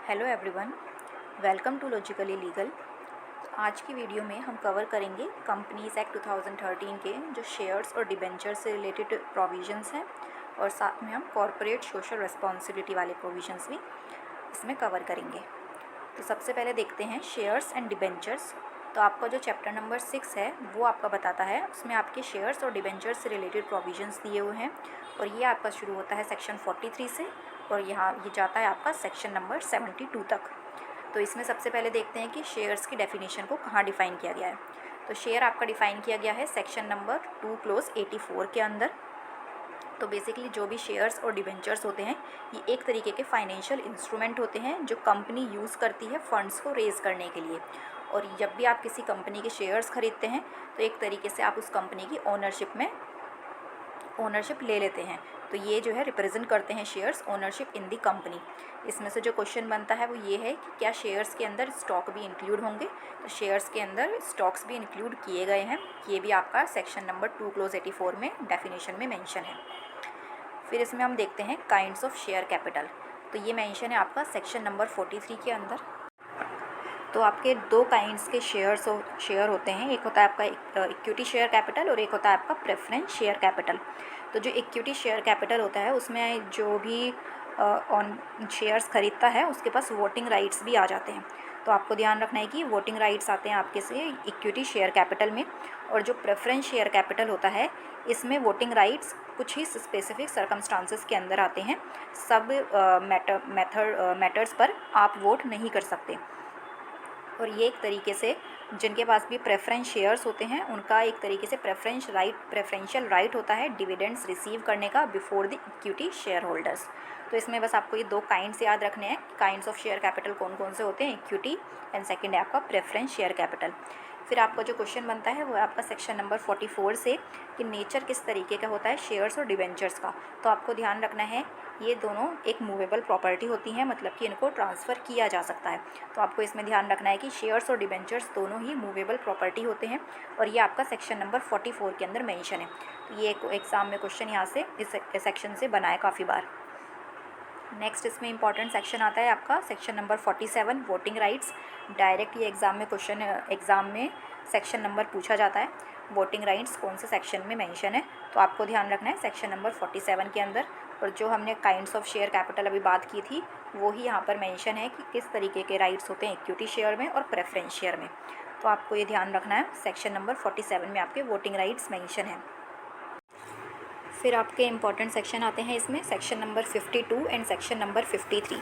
Hello everyone, welcome to logically legal. आज की video में हम कवर करेंगे कंपनीज एक्ट 2013 के जो शेयर्स और डिबेंचर से रिलेटेड प्रोविजंस हैं और साथ में हम कॉरपोरेट सोशल रिस्पॉन्सिबिलिटी वाले प्रोविजंस भी इसमें कवर करेंगे। तो सबसे पहले देखते हैं शेयर्स एंड डिबेंचर्स। तो आपका जो चैप्टर नंबर 6 है वो आपका बताता है, उसमें आपके शेयर्स और डिबेंचर्स से रिलेटेड प्रोविजंस दिए हुए हैं और ये आपका शुरू होता है सेक्शन 43 से और यहाँ ये जाता है आपका सेक्शन नंबर 72 तक। तो इसमें सबसे पहले देखते हैं कि शेयर्स की डेफिनेशन को कहाँ डिफ़ाइन किया गया है। तो शेयर आपका डिफ़ाइन किया गया है सेक्शन नंबर 2 क्लोज 84 के अंदर। तो बेसिकली जो भी शेयर्स और डिबेंचर्स होते हैं ये एक तरीके के फाइनेंशियल इंस्ट्रूमेंट होते हैं जो कंपनी यूज़ करती है फंड्स को रेज़ करने के लिए। और जब भी आप किसी कंपनी के शेयर्स खरीदते हैं तो एक तरीके से आप उस कंपनी की ओनरशिप ले लेते हैं। तो ये जो है रिप्रेजेंट करते हैं शेयर्स ओनरशिप इन दी कंपनी। इसमें से जो क्वेश्चन बनता है वो ये है कि क्या शेयर्स के अंदर स्टॉक भी इंक्लूड होंगे। तो शेयर्स के अंदर स्टॉक्स भी इंक्लूड किए गए हैं, ये भी आपका सेक्शन नंबर 2 क्लोज 84 में डेफिनेशन में मेंशन है। फिर इसमें हम देखते हैं काइंड्स ऑफ शेयर कैपिटल। तो ये मेंशन है आपका सेक्शन नंबर 43 के अंदर। तो आपके दो काइंड्स के शेयर होते हैं, एक होता है आपका इक्विटी शेयर कैपिटल और एक होता है आपका प्रेफरेंस शेयर कैपिटल। तो जो इक्विटी शेयर कैपिटल होता है उसमें जो भी ऑन शेयर्स खरीदता है उसके पास वोटिंग राइट्स भी आ जाते हैं। तो आपको ध्यान रखना है कि वोटिंग राइट्स आते हैं आपके से इक्विटी शेयर कैपिटल में। और जो प्रेफरेंस शेयर कैपिटल होता है इसमें वोटिंग राइट्स कुछ ही स्पेसिफिक सर्कमस्टांसेस के अंदर आते हैं। सब मैटर्स पर आप वोट नहीं कर सकते। और ये एक तरीके से जिनके पास भी प्रेफरेंस शेयर्स होते हैं उनका एक तरीके से प्रेफरेंशियल राइट होता है डिविडेंड्स रिसीव करने का before the equity share holders. तो इसमें बस आपको ये दो काइंड्स याद रखने हैं, काइंड्स ऑफ शेयर कैपिटल कौन कौन से होते हैं, इक्विटी एंड सेकंड है आपका प्रेफरेंस शेयर कैपिटल। फिर आपका जो क्वेश्चन बनता है वो आपका सेक्शन नंबर 44 से कि नेचर किस तरीके का होता है शेयर्स और डिबेंचर्स का। तो आपको ध्यान रखना है ये दोनों एक मूवेबल प्रॉपर्टी होती हैं, मतलब कि इनको ट्रांसफ़र किया जा सकता है। तो आपको इसमें ध्यान रखना है कि शेयर्स और डिबेंचर्स दोनों ही मूवेबल प्रॉपर्टी होते हैं और ये आपका सेक्शन नंबर 44 के अंदर मेंशन है। तो ये एग्ज़ाम में क्वेश्चन यहाँ से इस सेक्शन से बना है काफ़ी बार। नेक्स्ट इसमें इंपॉर्टेंट सेक्शन आता है आपका section number 47 voting rights. Direct ये एग्ज़ाम में सेक्शन नंबर पूछा जाता है, वोटिंग राइट्स कौन से सेक्शन में मेंशन है। तो आपको ध्यान रखना है सेक्शन नंबर 47 के अंदर। और जो हमने काइंड्स ऑफ शेयर कैपिटल अभी बात की थी वो ही यहाँ पर मेंशन है कि किस तरीके के राइट्स होते हैं इक्विटी शेयर में और प्रेफरेंस शेयर में। तो आपको ये ध्यान रखना है सेक्शन नंबर 47 में आपके वोटिंग राइट्स मेंशन है। फिर आपके इंपॉर्टेंट सेक्शन आते हैं इसमें section number 52 and section number 53।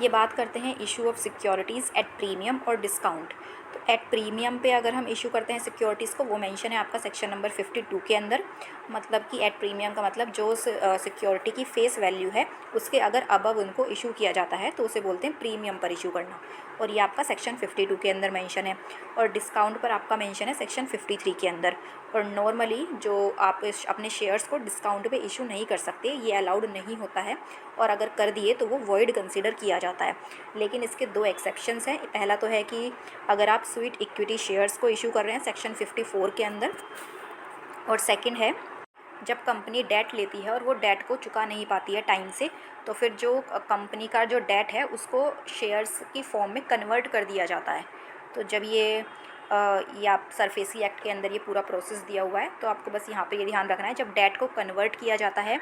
ये बात करते हैं issue of securities at premium और डिस्काउंट। तो एट प्रीमियम पे अगर हम इशू करते हैं सिक्योरिटीज़ को वो मेंशन है आपका सेक्शन नंबर 52 के अंदर। मतलब कि एट प्रीमियम का मतलब जो सिक्योरिटी की फेस वैल्यू है उसके अगर अबव उनको इशू किया जाता है तो उसे बोलते हैं प्रीमियम पर इशू करना, और ये आपका सेक्शन 52 के अंदर मेंशन है। और डिस्काउंट पर आपका मेंशन है सेक्शन 53 के अंदर। और नॉर्मली जो आप अपने शेयर्स को डिस्काउंट पे इशू नहीं कर सकते, ये अलाउड नहीं होता है, और अगर कर दिए तो वो वॉइड कंसीडर किया जाता है। लेकिन इसके दो एक्सेप्शंस हैं। पहला तो है कि अगर आप स्वीट इक्विटी शेयर्स को इशू कर रहे हैं सेक्शन 54 के अंदर, और सेकंड है जब कंपनी डेट लेती है और वो डेट को चुका नहीं पाती है टाइम से, तो फिर जो कंपनी का जो डेट है उसको शेयर्स की फॉर्म में कन्वर्ट कर दिया जाता है। तो जब ये आप सरफेसी एक्ट के अंदर ये पूरा प्रोसेस दिया हुआ है, तो आपको बस यहाँ पे ये ध्यान रखना है जब डेट को कन्वर्ट किया जाता है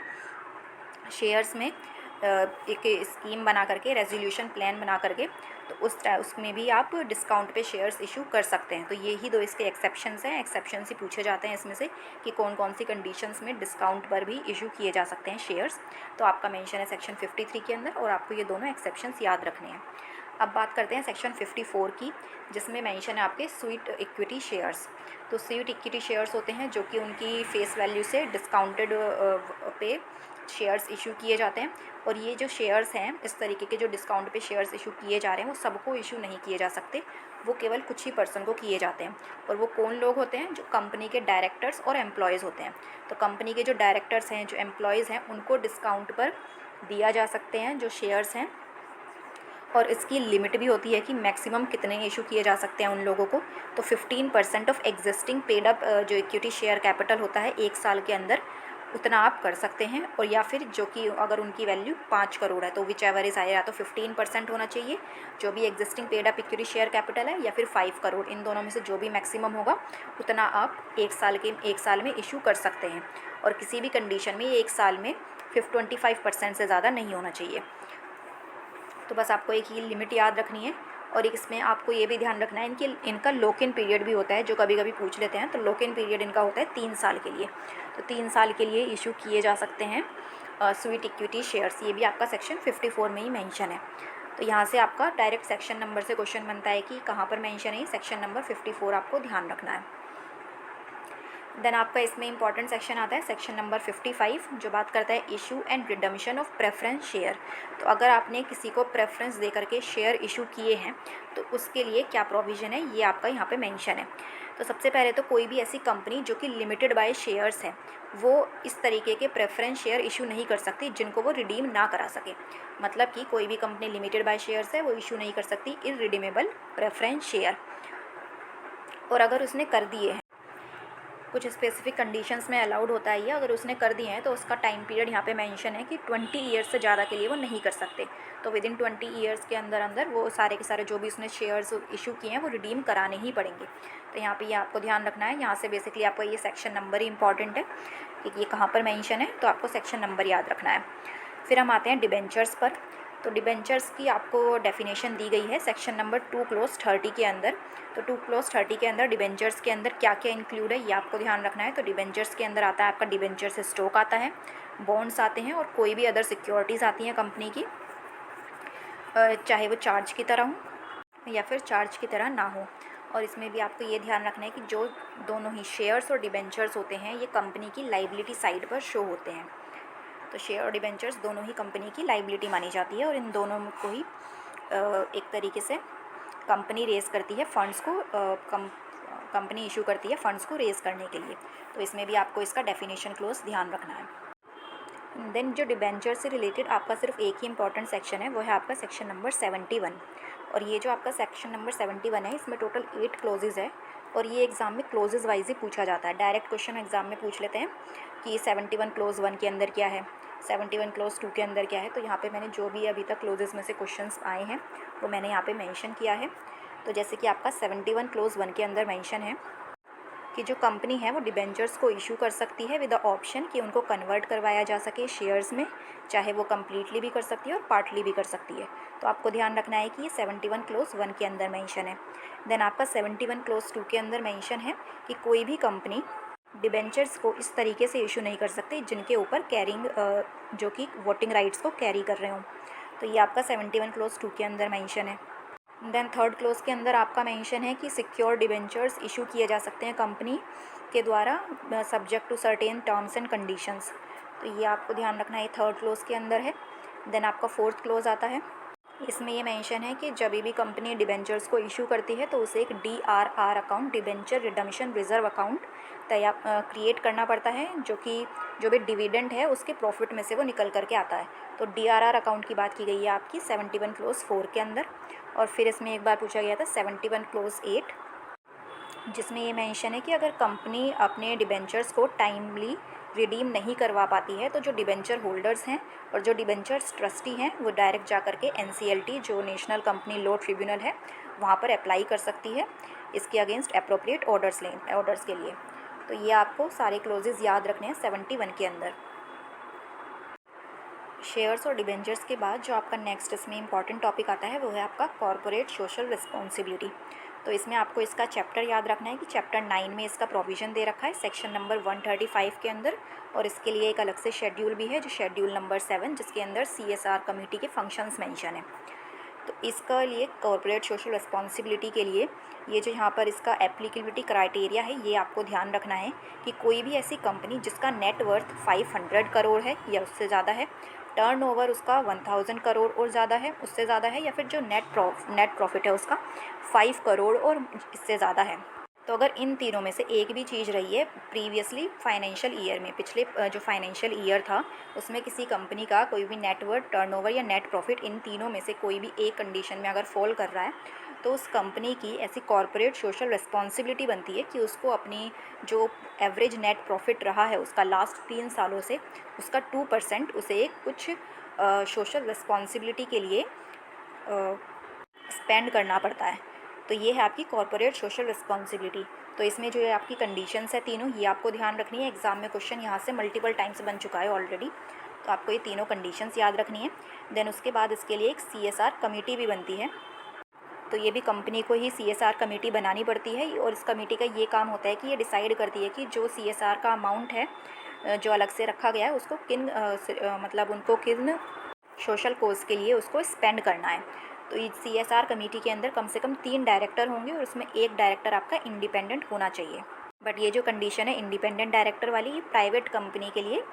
शेयर्स में एक स्कीम बना करके, रेजोल्यूशन प्लान बना करके, तो उसमें भी आप डिस्काउंट पे शेयर्स इशू कर सकते हैं। तो ये ही दो इसके एक्सेप्शंस हैं। एक्सेप्शंस ही पूछे जाते हैं इसमें से कि कौन कौन सी कंडीशंस में डिस्काउंट पर भी इशू किए जा सकते हैं शेयर्स। तो आपका मेंशन है सेक्शन 53 के अंदर, और आपको ये दोनों एक्सेप्शंस याद रखने हैं। अब बात करते हैं सेक्शन 54 की, जिसमें मेंशन है आपके स्वीट इक्विटी शेयर्स। तो स्वीट इक्विटी शेयर्स होते हैं जो कि उनकी फेस वैल्यू से डिस्काउंटेड पे शेयर्स इशू किए जाते हैं। और ये जो शेयर्स हैं इस तरीके के जो डिस्काउंट पे शेयर्स इशू किए जा रहे हैं वो सबको इशू नहीं किए जा सकते, वो केवल कुछ ही पर्सन को किए जाते हैं। और वो कौन लोग होते हैं, जो कंपनी के डायरेक्टर्स और एम्प्लॉयज़ होते हैं। तो कंपनी के जो डायरेक्टर्स हैं, जो एम्प्लॉयज़ हैं, उनको डिस्काउंट पर दिया जा सकते हैं जो शेयर्स हैं। और इसकी लिमिट भी होती है कि मैक्सिमम कितने इशू किए जा सकते हैं उन लोगों को। तो 15% ऑफ एग्जिस्टिंग पेड अप जो इक्विटी शेयर कैपिटल होता है एक साल के अंदर, उतना आप कर सकते हैं। और या फिर जो कि अगर उनकी वैल्यू 5 करोड़ है तो विच एवर इज़ हायर, या तो 15% होना चाहिए जो भी existing paid up equity share capital है, या फिर 5 करोड़, इन दोनों में से जो भी मैक्सिमम होगा उतना आप एक साल में इशू कर सकते हैं। और किसी भी कंडीशन में ये एक साल में 25% से ज़्यादा नहीं होना चाहिए। तो बस आपको एक ही लिमिट याद रखनी है। और इसमें आपको ये भी ध्यान रखना है इनकी इनका लॉक इन पीरियड भी होता है, जो कभी कभी पूछ लेते हैं। तो लॉक इन पीरियड इनका होता है 3 साल के लिए। तो 3 साल के लिए इशू किए जा सकते हैं स्वीट इक्विटी शेयर्स। ये भी आपका सेक्शन 54 में ही मेंशन है। तो यहाँ से आपका डायरेक्ट सेक्शन नंबर से क्वेश्चन बनता है कि कहाँ पर मेंशन है, सेक्शन नंबर 54 आपको ध्यान रखना है। देन आपका इसमें इंपॉर्टेंट सेक्शन आता है सेक्शन नंबर 55, जो बात करता है issue and redemption of preference share. तो अगर आपने किसी को प्रेफरेंस दे करके शेयर इशू किए हैं तो उसके लिए क्या प्रोविज़न है, ये आपका यहाँ पे मेंशन है। तो सबसे पहले तो कोई भी ऐसी कंपनी जो कि लिमिटेड बाय शेयर्स है वो इस तरीके के प्रेफरेंस शेयर इशू नहीं कर सकती जिनको वो रिडीम ना करा सके। मतलब कि कोई भी कंपनी लिमिटेड बाय शेयर्स है वो इशू नहीं कर सकती इररिडीमेबल प्रेफरेंस शेयर। और अगर उसने कर दिए हैं, कुछ स्पेसिफिक कंडीशंस में अलाउड होता है ये, अगर उसने कर दिए हैं तो उसका टाइम पीरियड यहाँ पे मेंशन है कि 20 ईयर्स से ज़्यादा के लिए वो नहीं कर सकते। तो विद इन 20 ईयर्स के अंदर अंदर वो सारे के सारे जो भी उसने शेयर्स इशू किए हैं वो रिडीम कराने ही पड़ेंगे। तो यहाँ पे ये आपको ध्यान रखना है। यहाँ से बेसिकली आपको ये सेक्शन नंबर ही इंपॉर्टेंट है कि ये कहाँ पर मेंशन है, तो आपको सेक्शन नंबर याद रखना है। फिर हम आते हैं डिबेंचर्स पर। तो डिबेंचर्स की आपको डेफिनेशन दी गई है सेक्शन नंबर 2 क्लोज 30 के अंदर। तो 2 क्लोज 30 के अंदर डिबेंचर्स के अंदर क्या क्या इंक्लूड है ये आपको ध्यान रखना है। तो डिबेंचर्स के अंदर आता है आपका डिबेंचर्स स्टॉक आता है, बॉन्ड्स आते हैं, और कोई भी अदर सिक्योरिटीज़ आती हैं कंपनी की, चाहे वो चार्ज की तरह हो या फिर चार्ज की तरह ना हो। और इसमें भी आपको ये ध्यान रखना है कि जो दोनों ही शेयर्स और डिबेंचर्स होते हैं ये कंपनी की लाइबिलिटी साइड पर शो होते हैं। तो शेयर और डिबेंचर्स दोनों ही कंपनी की लाइबिलिटी मानी जाती है, और इन दोनों को ही एक तरीके से कंपनी रेज़ करती है फंड्स को, कंपनी इशू करती है फंड्स को रेज़ करने के लिए। तो इसमें भी आपको इसका डेफिनेशन क्लोज ध्यान रखना है। देन जो डिबेंचर से रिलेटेड आपका सिर्फ एक ही इंपॉर्टेंट सेक्शन है, वो है आपका सेक्शन नंबर 71। और ये जो आपका सेक्शन नंबर 71 है इसमें टोटल 8 क्लोजेज़ है, और ये एग्ज़ाम में क्लोजेज़ वाइज ही पूछा जाता है। डायरेक्ट क्वेश्चन एग्जाम में पूछ लेते हैं कि 71 क्लोज 1 के अंदर क्या है, 71 क्लोज 2 के अंदर क्या है। तो यहाँ पे मैंने जो भी अभी तक क्लोजेज़ में से क्वेश्चंस आए हैं वो मैंने यहाँ पे मेंशन किया है। तो जैसे कि आपका 71 क्लोज 1 के अंदर मेंशन है कि जो कंपनी है वो डिबेंचर्स को इशू कर सकती है विद द ऑप्शन कि उनको कन्वर्ट करवाया जा सके शेयर्स में, चाहे वो कम्प्लीटली भी कर सकती है और पार्टली भी कर सकती है। तो आपको ध्यान रखना है कि ये 71 क्लोज 1 के अंदर मेंशन है। देन आपका 71 क्लोज 2 के अंदर मेंशन है कि कोई भी कंपनी डिबेंचर्स को इस तरीके से इशू नहीं कर सकती जिनके ऊपर कैरिंग जो कि वोटिंग राइट्स को कैरी कर रहे हों। तो ये आपका 71 क्लोज 2 के अंदर मेंशन है। देन थर्ड क्लोज के अंदर आपका मेंशन है कि सिक्योर डिबेंचर्स इशू किए जा सकते हैं कंपनी के द्वारा subject to certain terms and conditions. तो ये आपको ध्यान रखना है, थर्ड क्लोज के अंदर है। देन आपका फोर्थ क्लोज आता है, इसमें ये मेंशन है कि जब भी कंपनी डिबेंचर्स को इशू करती है तो उसे एक DRR account, debenture redemption reserve account create करना पड़ता है, जो कि जो भी डिविडेंड है उसके प्रॉफिट में से वो निकल करके आता है। तो DRR अकाउंट की बात की गई है आपकी 71 क्लोज 4 के अंदर। और फिर इसमें एक बार पूछा गया था 71 क्लोज 8, जिसमें ये मेंशन है कि अगर कंपनी अपने डिबेंचर्स को टाइमली रिडीम नहीं करवा पाती है तो जो डिबेंचर होल्डर्स हैं और जो डिबेंचर्स ट्रस्टी हैं वो डायरेक्ट जा कर के NCLT जो नेशनल कंपनी लॉ ट्रिब्यूनल है वहाँ पर अप्लाई कर सकती है इसके अगेंस्ट अप्रोप्रिएट ऑर्डर्स के लिए। तो ये आपको सारे क्लोजेज याद रखने हैं 71 के अंदर। शेयर्स और डिबेंचर्स के बाद जो आपका नेक्स्ट इसमें इंपॉर्टेंट टॉपिक आता है वो है आपका कॉर्पोरेट सोशल रिस्पॉन्सिबिलिटी। तो इसमें आपको इसका चैप्टर याद रखना है कि चैप्टर 9 में इसका प्रोविज़न दे रखा है सेक्शन नंबर 135 के अंदर, और इसके लिए एक अलग से शेड्यूल भी है जो शेड्यूल नंबर 7, जिसके अंदर CSR कमेटी के फंक्शंस मेंशन है। तो इसका लिए कॉर्पोरेट सोशल रिस्पॉन्सिबिलिटी के लिए ये जो यहाँ पर इसका एप्लीकेबिलिटी क्राइटेरिया है ये आपको ध्यान रखना है कि कोई भी ऐसी कंपनी जिसका नेट वर्थ 500 करोड़ है या उससे ज़्यादा है, टर्नओवर उसका 1000 करोड़ और ज़्यादा है, उससे ज़्यादा है, या फिर जो नेट प्रॉफिट है उसका 5 करोड़ और इससे ज़्यादा है, तो अगर इन तीनों में से एक भी चीज़ रही है प्रीवियसली फाइनेंशियल ईयर में, पिछले जो फाइनेंशियल ईयर था उसमें किसी कंपनी का कोई भी नेटवर्थ, टर्नओवर या नेट प्रॉफिट, इन तीनों में से कोई भी एक कंडीशन में अगर फॉल कर रहा है, तो उस कंपनी की ऐसी कॉरपोरेट सोशल रिस्पॉन्सिबिलिटी बनती है कि उसको अपनी जो एवरेज नेट प्रॉफिट रहा है उसका लास्ट 3 सालों से, उसका 2% उसे एक कुछ सोशल रिस्पॉन्सिबिलिटी के लिए स्पेंड करना पड़ता है। तो ये है आपकी कॉरपोरेट सोशल रिस्पॉन्सिबिलिटी। तो इसमें जो है आपकी कंडीशंस है तीनों, ये आपको ध्यान रखनी है। एग्जाम में क्वेश्चन यहाँ से मल्टीपल टाइम्स बन चुका है ऑलरेडी, तो आपको ये तीनों कंडीशंस याद रखनी है। देन उसके बाद इसके लिए एक CSR कमेटी भी बनती है, तो ये भी कंपनी को ही CSR कमेटी बनानी पड़ती है, और इस कमेटी का ये काम होता है कि ये डिसाइड करती है कि जो CSR का अमाउंट है जो अलग से रखा गया है उसको किन मतलब उनको किन सोशल कोज के लिए उसको स्पेंड करना है। तो ये CSR कमेटी के अंदर कम से कम 3 डायरेक्टर होंगे, और उसमें एक डायरेक्टर आपका इंडिपेंडेंट होना चाहिए। बट ये जो कंडीशन है इंडिपेंडेंट डायरेक्टर वाली, ये प्राइवेट कंपनी के लिए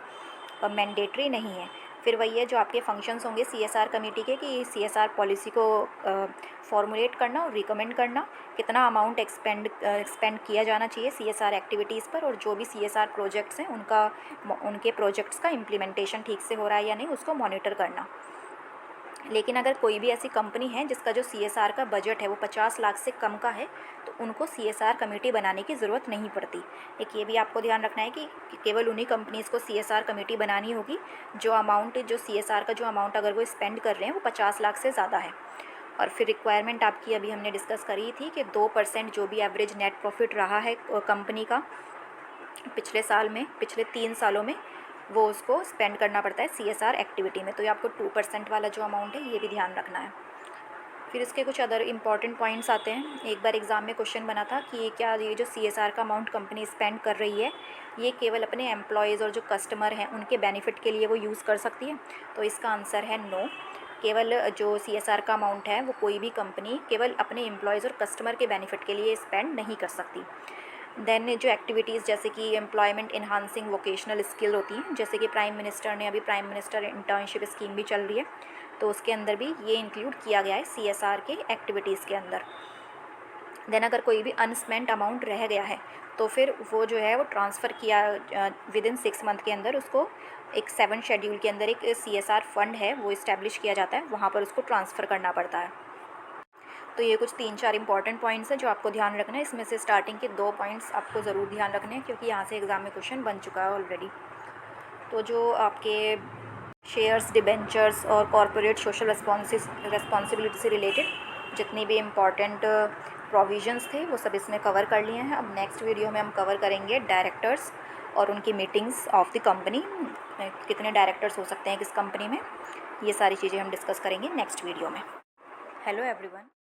मैंडेटरी नहीं है। फिर वही है जो आपके फंक्शंस होंगे CSR कमेटी के, कि CSR पॉलिसी को फॉर्मुलेट करना और रिकमेंड करना, कितना अमाउंट एक्सपेंड किया जाना चाहिए CSR एक्टिविटीज़ पर, और जो भी CSR प्रोजेक्ट्स हैं उनके प्रोजेक्ट्स का इम्प्लीमेंटेशन ठीक से हो रहा है या नहीं उसको मॉनिटर करना। लेकिन अगर कोई भी ऐसी कंपनी है जिसका जो CSR का बजट है वो 50 लाख से कम का है, तो उनको CSR कमेटी बनाने की ज़रूरत नहीं पड़ती। एक ये भी आपको ध्यान रखना है कि केवल उन्हीं कंपनीज़ को CSR कमेटी बनानी होगी जो CSR का जो अमाउंट अगर वो स्पेंड कर रहे हैं वो 50 लाख से ज़्यादा है। और फिर रिक्वायरमेंट आपकी अभी हमने डिस्कस करी थी कि 2% जो भी एवरेज नेट प्रॉफिट रहा है कंपनी का पिछले 3 सालों में, वो उसको स्पेंड करना पड़ता है CSR एक्टिविटी में। तो ये आपको 2% वाला जो अमाउंट है ये भी ध्यान रखना है। फिर इसके कुछ अदर इंपॉर्टेंट पॉइंट्स आते हैं। एक बार एग्ज़ाम में क्वेश्चन बना था कि क्या ये जो CSR का अमाउंट कंपनी स्पेंड कर रही है ये केवल अपने एम्प्लॉयज़ और जो कस्टमर हैं उनके बेनिफिट के लिए वो यूज़ कर सकती है? तो इसका आंसर है नो। केवल जो CSR का अमाउंट है वो कोई भी कंपनी केवल अपने एम्प्लॉयज़ और कस्टमर के बेनिफिट के लिए स्पेंड नहीं कर सकती। देन जो एक्टिविटीज़ जैसे कि एम्प्लॉयमेंट इन्हांसिंग वोकेशनल स्किल होती हैं, जैसे कि प्राइम मिनिस्टर ने अभी प्राइम मिनिस्टर इंटर्नशिप स्कीम भी चल रही है, तो उसके अंदर भी ये इंक्लूड किया गया है CSR के एक्टिविटीज़ के अंदर। देन अगर कोई भी अनस्पेंट अमाउंट रह गया है तो फिर वो जो है वो ट्रांसफ़र किया विदिन 6 मंथ के अंदर, उसको एक 7 शेड्यूल के अंदर एक CSR फंड है वो इस्टेब्लिश किया जाता है, वहाँ पर उसको ट्रांसफ़र करना पड़ता है। तो ये कुछ 3-4 इंपॉर्टेंट पॉइंट्स हैं जो आपको ध्यान रखना है। इसमें से स्टार्टिंग के 2 पॉइंट्स आपको ज़रूर ध्यान रखने हैं क्योंकि यहाँ से एग्ज़ाम में क्वेश्चन बन चुका है ऑलरेडी। तो जो आपके शेयर्स, डिबेंचर्स और कॉरपोरेट सोशल रिस्पॉन्सिबिलिटी से रिलेटेड जितनी भी इम्पॉर्टेंट प्रोविजंस थे वो सब इसमें कवर कर लिए हैं। अब नेक्स्ट वीडियो में हम कवर करेंगे डायरेक्टर्स और उनकी मीटिंग्स ऑफ द कंपनी, कितने डायरेक्टर्स हो सकते हैं किस कंपनी में, ये सारी चीज़ें हम डिस्कस करेंगे नेक्स्ट वीडियो में। Hello everyone.